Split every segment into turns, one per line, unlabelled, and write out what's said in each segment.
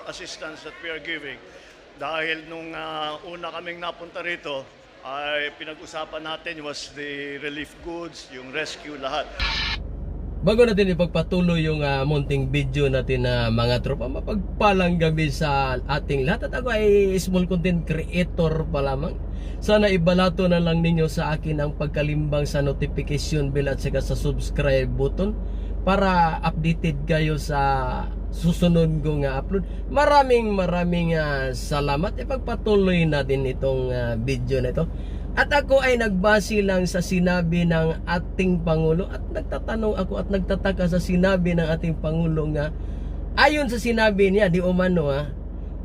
assistance that we are giving. Dahil nung una kaming napunta rito, ay pinag-usapan natin was the relief goods, yung rescue, lahat.
Bago natin ipagpatuloy yung munting video natin na mga tropa, mapagpalang gabi sa ating lahat. At ako ay small content creator pa lamang. Sana ibalato na lang ninyo sa akin ang pagkalimbang sa notification bell at saka sa subscribe button para updated kayo sa susunod kong upload. Maraming salamat. Ipagpatuloy natin itong video na ito. At ako ay nagbase lang sa sinabi ng ating Pangulo at nagtatanong ako at nagtataka sa sinabi ng ating Pangulo nga ayon sa sinabi niya di umano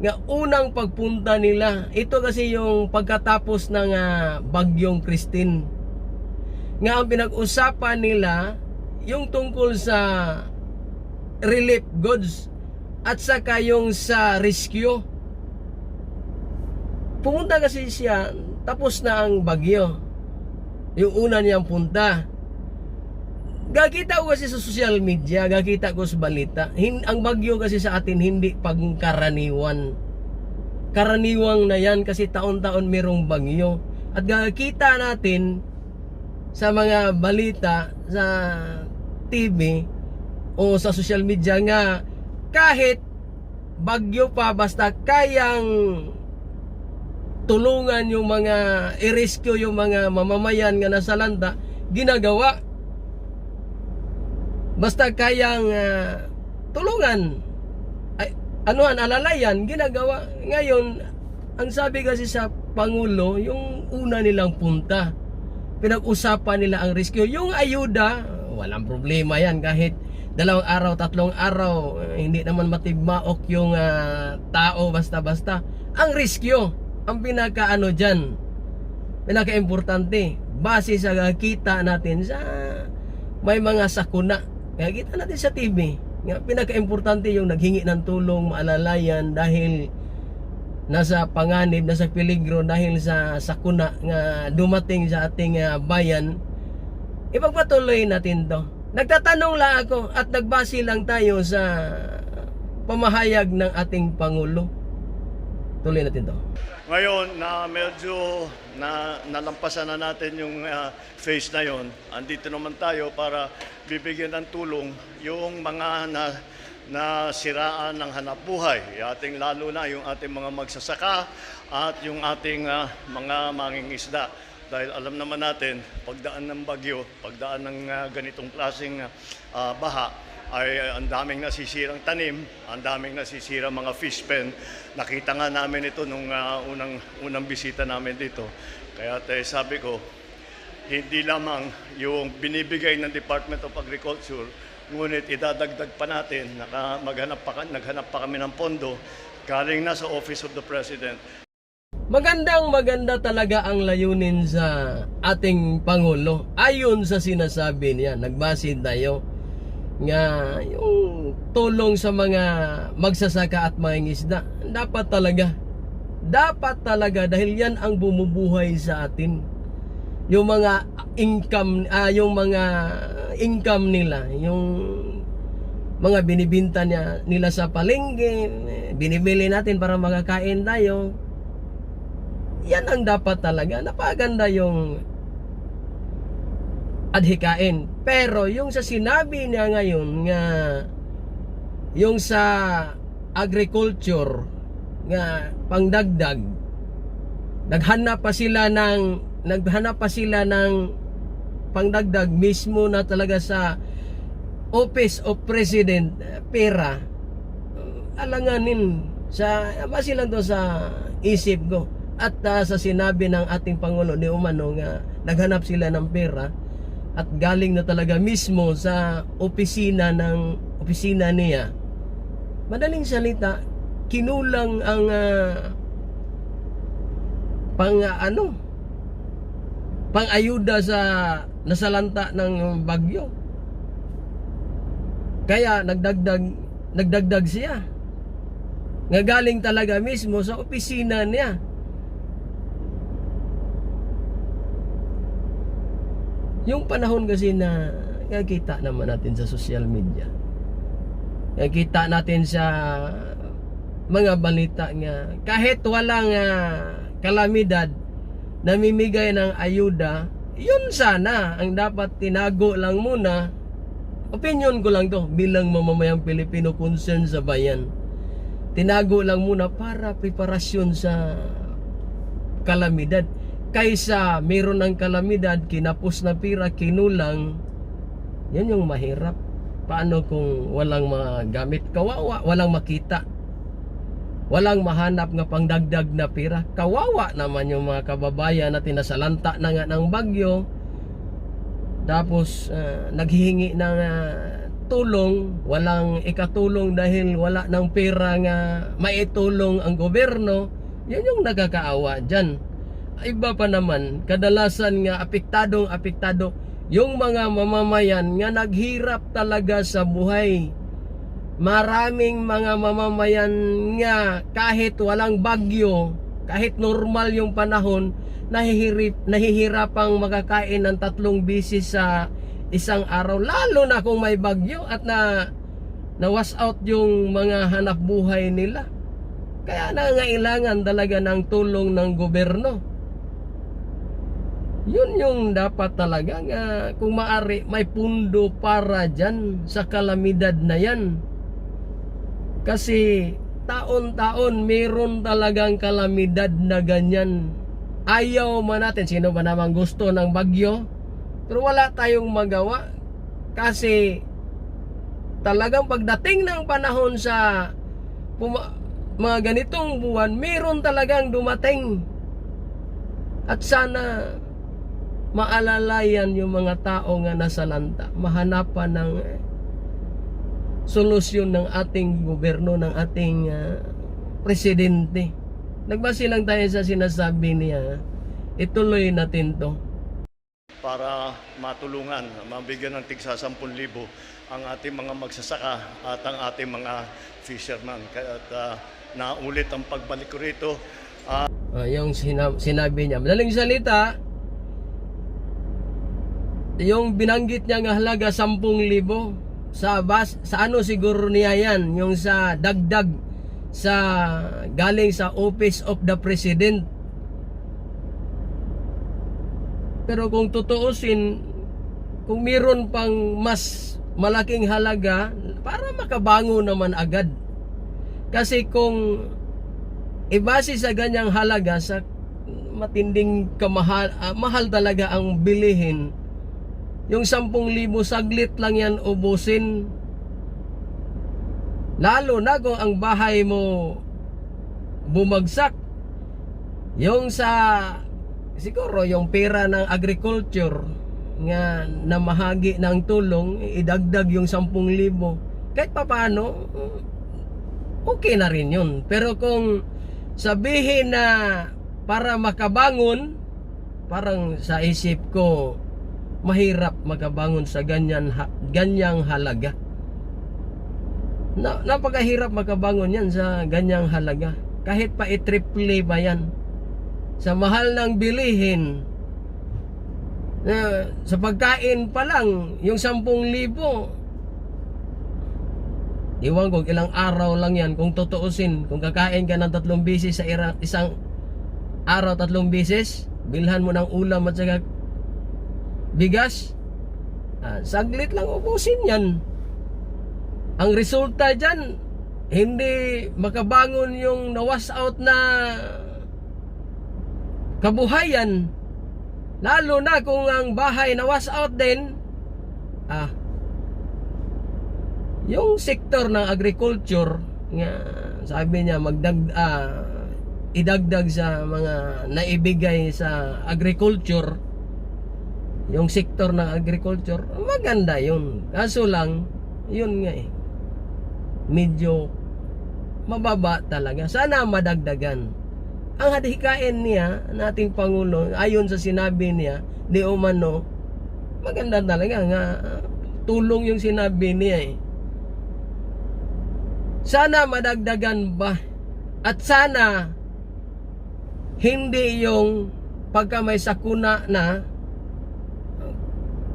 nga unang pagpunta nila, ito kasi yung pagkatapos ng bagyong Christine, nga ang pinag-usapan nila yung tungkol sa relief goods at saka yung sa rescue. Pumunta kasi siya tapos na ang bagyo, yung una niyang punta. Gakita ko kasi sa social media, gakita ko sa balita, ang bagyo kasi sa atin hindi pagkaraniwan. Karaniwang na yan kasi taon-taon merong bagyo. At gakita natin sa mga balita sa TV o sa social media nga kahit bagyo pa, basta kayang tulungan yung mga i-rescue yung mga mamamayan nga nasa lanta, ginagawa. Basta kayang tulungan, ay, alalayan, ginagawa. Ngayon, ang sabi kasi sa Pangulo, yung una nilang punta, pinag-usapan nila ang rescue. Yung ayuda, walang problema yan. Kahit 2 araw, 3 araw, hindi naman matibmaok yung tao basta-basta. Ang rescue, ang pinaka dyan, pinaka-importante, base sa kita natin sa may mga sakuna. Kaya kita natin sa TV, nga pinaka-importante yung naghingi ng tulong, maalalayan dahil nasa panganib, nasa peligro dahil sa sakuna nga dumating sa ating bayan. Ipagpatuloy natin to. Nagtatanong lang ako at nagbase lang tayo sa pamahayag ng ating Pangulo. Tuloy natin to.
Ngayon na medyo nalampasan na natin yung phase na yon, andito naman tayo para bibigyan ng tulong yung mga nasiraan ng hanapbuhay, lalo na yung ating mga magsasaka at yung ating mga mangingisda. Dahil alam naman natin, pagdaan ng bagyo, pagdaan ng ganitong klaseng baha, ay ang daming nasisirang tanim, ang daming nasisirang mga fish pen. Nakita nga namin ito nung unang bisita namin dito. Kaya sabi ko, hindi lamang yung binibigay ng Department of Agriculture, ngunit idadagdag pa natin, naghanap pa kami ng pondo galing na sa Office of the President.
Maganda talaga ang layunin sa ating Pangulo. Ayon sa sinasabi niya, nagbase tayo nga yung tulong sa mga magsasaka at mangingisda dapat talaga dahil yan ang bumubuhay sa atin. Yung mga income nila, yung mga binibinta nila sa palengke, binibili natin para makakain tayo, yan ang dapat talaga. Napaganda yung adhikain. Pero yung sa sinabi niya ngayon nga yung sa agriculture nga pangdagdag, naghanap pa sila ng pangdagdag mismo na talaga sa Office of President pera. Alanganin sa base lang to sa isip ko at sa sinabi ng ating Pangulo ni umano nga naghanap sila ng pera at galing na talaga mismo sa opisina niya. Madaling salita, kinulang ang pang-ayuda sa nasalanta ng bagyo. Kaya nagdagdag siya. Nga galing talaga mismo sa opisina niya. Yung panahon kasi na nakikita naman natin sa social media, nakikita natin sa mga balita nga kahit walang kalamidad, namimigay ng ayuda, yun sana ang dapat tinago lang muna. Opinion ko lang to bilang mamamayang Pilipino concern sa bayan. Tinago lang muna para preparasyon sa kalamidad. Kaysa meron ng kalamidad, kinapos na pira, kinulang, yan yung mahirap. Paano kung walang magamit? Kawawa, walang makita. Walang mahanap nga pangdagdag na pira. Kawawa naman yung mga kababayan natin na salanta na nga ng bagyo. Tapos naghihingi ng tulong, walang ikatulong dahil wala ng pera nga maitulong ang gobyerno. Yan yung nagkakaawa dyan. Iba pa naman, kadalasan nga apektado yung mga mamamayan nga naghirap talaga sa buhay. Maraming mga mamamayan nga kahit walang bagyo, kahit normal yung panahon, nahihirapang makakain ng 3 beses sa isang araw, lalo na kung may bagyo at na-wash out yung mga hanap buhay nila. Kaya nangailangan talaga ng tulong ng gobyerno. Yun yung dapat talaga nga kung maari may pundo para dyan sa kalamidad na yan. Kasi taon-taon meron talagang kalamidad na ganyan. Ayaw man natin, sino ba namang gusto ng bagyo? Pero wala tayong magawa. Kasi talagang pagdating ng panahon sa mga ganitong buwan, meron talagang dumating. At sana maalalayan yung mga tao nga nasalanta, mahanapan ng solusyon ng ating gobyerno, ng ating presidente. Nagbase lang tayo sa sinasabi niya, ituloy natin to.
Para matulungan, mabigyan ng tigsa 10,000 ang ating mga magsasaka at ang ating mga fisherman. Kaya naulit ang pagbalik ko rito.
Yung sinabi niya, madaling salita, yung binanggit niya nga halaga 10,000 sa ano siguro niya yan, yung sa dagdag sa galing sa Office of the President. Pero kung tutuusin, kung meron pang mas malaking halaga, para makabango naman agad. Kasi kung ibase sa ganyang halaga, sa matinding mahal talaga ang bilihin, yung 10,000 saglit lang yan ubusin. Lalo na kung ang bahay mo bumagsak. Yung sa siguro yung pera ng agriculture nga namahagi ng tulong, idagdag yung 10,000. Kahit papaano, okay na rin yun. Pero kung sabihin na para makabangon, parang sa isip ko, mahirap makabangon sa ganyang halaga. Napakahirap makabangon yan sa ganyang halaga. Kahit pa i-triple ba yan. Sa mahal ng bilihin, sa pagkain pa lang, yung 10,000, iwan ko ilang araw lang yan kung tutuusin. Kung kakain ka ng 3 beses sa isang araw, 3 beses, bilhan mo ng ulam at saka bigas, saglit lang ubusin yan. Ang resulta dyan, hindi makabangon yung na-wash out na kabuhayan. Lalo na kung ang bahay na-wash out din, yung sektor ng agriculture, nga sabi niya idagdag sa mga naibigay sa agriculture, yung sektor ng agriculture, maganda yun. Kaso lang, yun nga medyo mababa talaga. Sana madagdagan. Ang hadikain niya, nating Pangulo, ayon sa sinabi niya, di umano, maganda talaga nga, tulong yung sinabi niya Sana madagdagan ba? At sana, hindi yung pagka may sakuna na,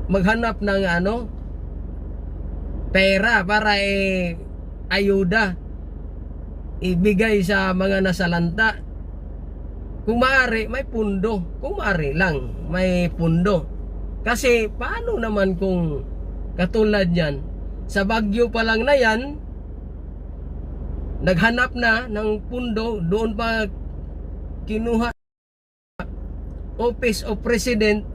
maghanap ng pera para ayuda. ibigay sa mga nasalanta. Kung maaari, may pundo. Kung maaari lang, may pundo. Kasi paano naman kung katulad yan, sa Baguio pa lang na yan, naghanap na ng pundo, doon pa kinuha Office of President,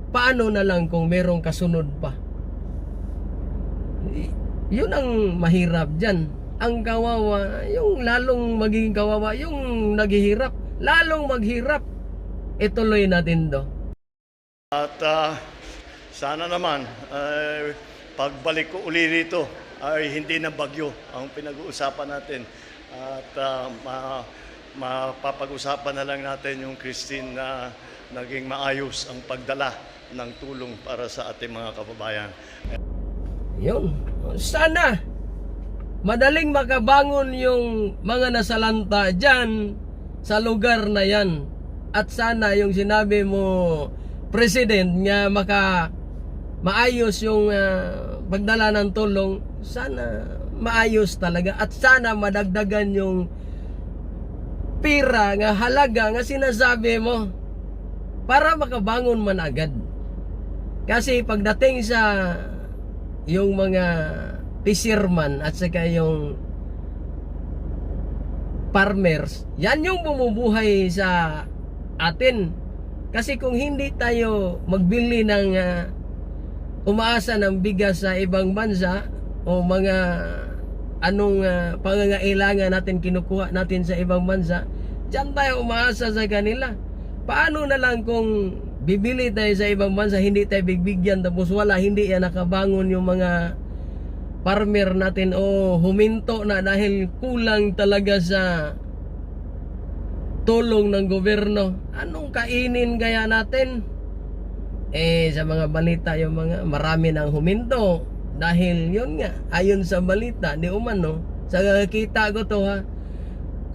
paano na lang kung merong kasunod pa? Yun ang mahirap dyan. Ang kawawa, yung lalong magiging kawawa, yung naghihirap, lalong maghirap. Ituloy natin do.
At sana naman, pagbalik ko uli rito ay hindi na bagyo ang pinag-uusapan natin. At mapapag-usapan na lang natin yung Christine na naging maayos ang pagdala ng tulong para sa ating mga kababayan.
Yun. Sana madaling makabangon yung mga nasalanta dyan sa lugar na yan. At sana yung sinabi mo, President, nga maayos yung pagdala ng tulong, sana maayos talaga. At sana madagdagan yung pira nga halaga nga sinasabi mo para makabangon man agad. Kasi pagdating sa yung mga fisherman at saka yung farmers, yan yung bumubuhay sa atin. Kasi kung hindi tayo magbili ng umaasa ng bigas sa ibang bansa o mga pangangailangan natin kinukuha natin sa ibang bansa, diyan tayo umaasa sa kanila. Paano na lang kung bibili tayo sa ibang bansa, hindi tayo bigbigyan, tapos wala, hindi yan nakabangon yung mga farmer natin o huminto na dahil kulang talaga sa tulong ng gobyerno. Anong kainin kaya natin? Sa mga balita yung mga marami nang huminto dahil yun nga, ayon sa balita di umano, sa kita ko to ha,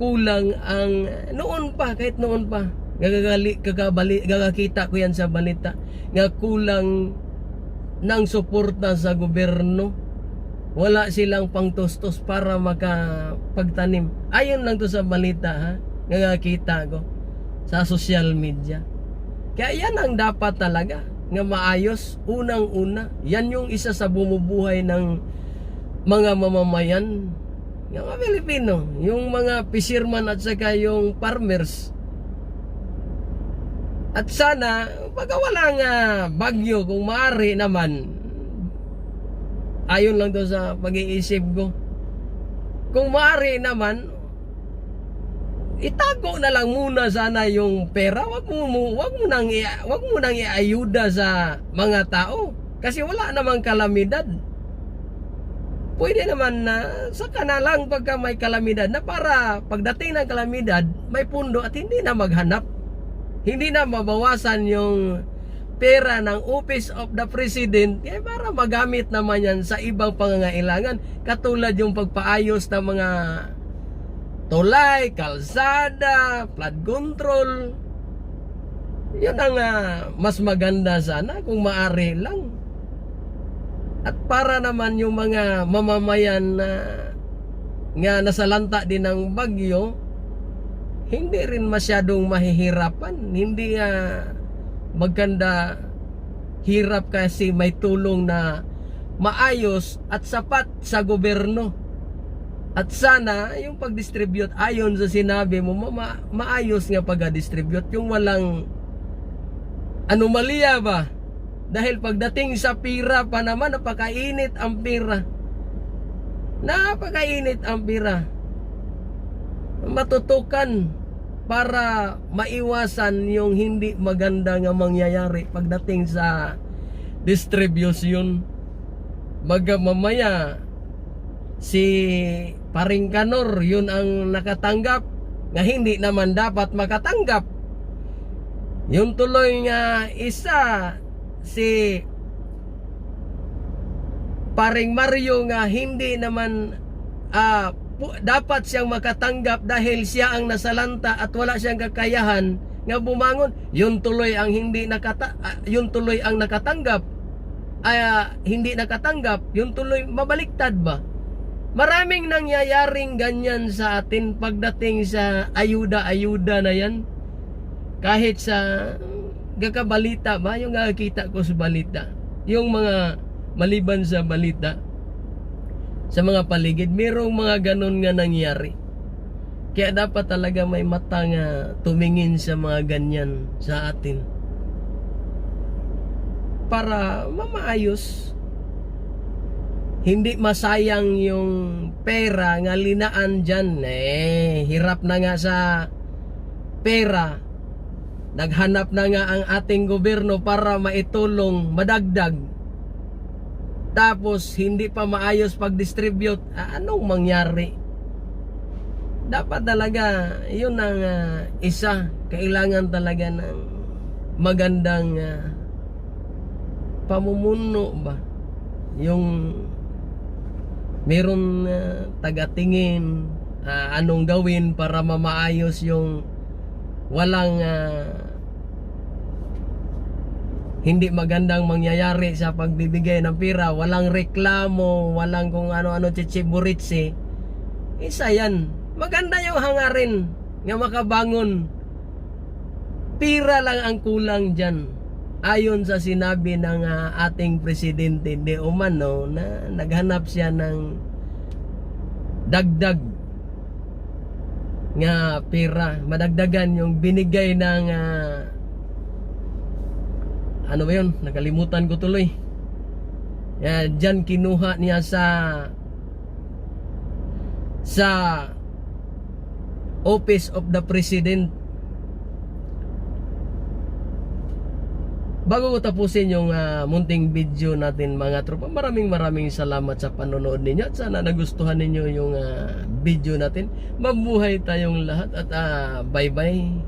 kulang ang noon pa, kahit noon pa gagakita ko yan sa balita nga kulang ng suporta sa gobyerno. Wala silang pangtustos para makapagtanim. Ayon lang to sa balita ha, gagakita ko sa social media. Kaya yan ang dapat talaga nga maayos. Unang-una, yan yung isa sa bumubuhay ng mga mamamayan ng mga Pilipino, yung mga fisherman at saka yung farmers. At sana, pagka walang bagyo, kung maaari naman, ayon lang to sa pag-iisip ko, kung maaari naman, itago na lang muna sana yung pera. Wag mo nang iayuda sa mga tao kasi wala namang kalamidad. Pwede naman na saka na lang pagka may kalamidad, na para pagdating ng kalamidad may pundo at hindi na maghanap, hindi na mabawasan yung pera ng Office of the President, kaya para magamit naman yan sa ibang pangangailangan, katulad yung pagpaayos ng mga tulay, kalsada, flood control. Yun ang mas maganda sana kung maaari lang. At para naman yung mga mamamayan nga nasalanta din ng bagyo, hindi rin masyadong mahihirapan. Hindi maganda hirap kasi may tulong na maayos at sapat sa gobyerno. At sana yung pag-distribute ayon sa sinabi mo, maayos nga pag-distribute, yung walang anomalya ba? Dahil pagdating sa pira pa naman, napakainit ang pira. Napakainit ang pira. Matutukan para maiwasan yung hindi maganda nga mangyayari pagdating sa distribution. Mamaya si Paring Kanor yun ang nakatanggap nga hindi naman dapat makatanggap. Yung tuloy nga isa si Paring Mario nga hindi naman dapat siyang makatanggap dahil siya ang nasalanta at wala siyang kakayahan nga bumangon. Yun tuloy ang yun tuloy ang nakatanggap. Hindi nakatanggap, yun tuloy mabaliktad ba? Maraming nangyayaring ganyan sa atin pagdating sa ayuda-ayuda na yan. Kahit sa gakabalita ba, yung nakakita ko sa balita, yung mga maliban sa balita, sa mga paligid, mayroong mga ganon nga nangyari. Kaya dapat talaga may mata nga tumingin sa mga ganyan sa atin para mamaayos. Hindi masayang yung pera nga linaan dyan. Hirap na nga sa pera. Naghanap na nga ang ating gobyerno para maitulong, madagdag. Tapos hindi pa maayos pag-distribute. Anong mangyari? Dapat talaga, yun ang isa. Kailangan talaga ng magandang pamumuno ba? Yung meron tagatingin, anong gawin para mamaayos yung walang hindi magandang mangyayari sa pagbibigay ng pera, walang reklamo, walang kung ano-ano chichiburitsi. Isa yan. Maganda yung hangarin nga makabangon. Pira lang ang kulang dyan. Ayon sa sinabi ng ating presidente de umano na naghanap siya ng dagdag nga pera, madagdagan yung binigay ng ano ba yun, nakalimutan ko tuloy. Diyan kinuha niya sa Office of the President. Bago ko tapusin yung munting video natin mga tropa, maraming salamat sa panonood ninyo at sana nagustuhan ninyo yung video natin. Mabuhay tayong lahat at bye bye.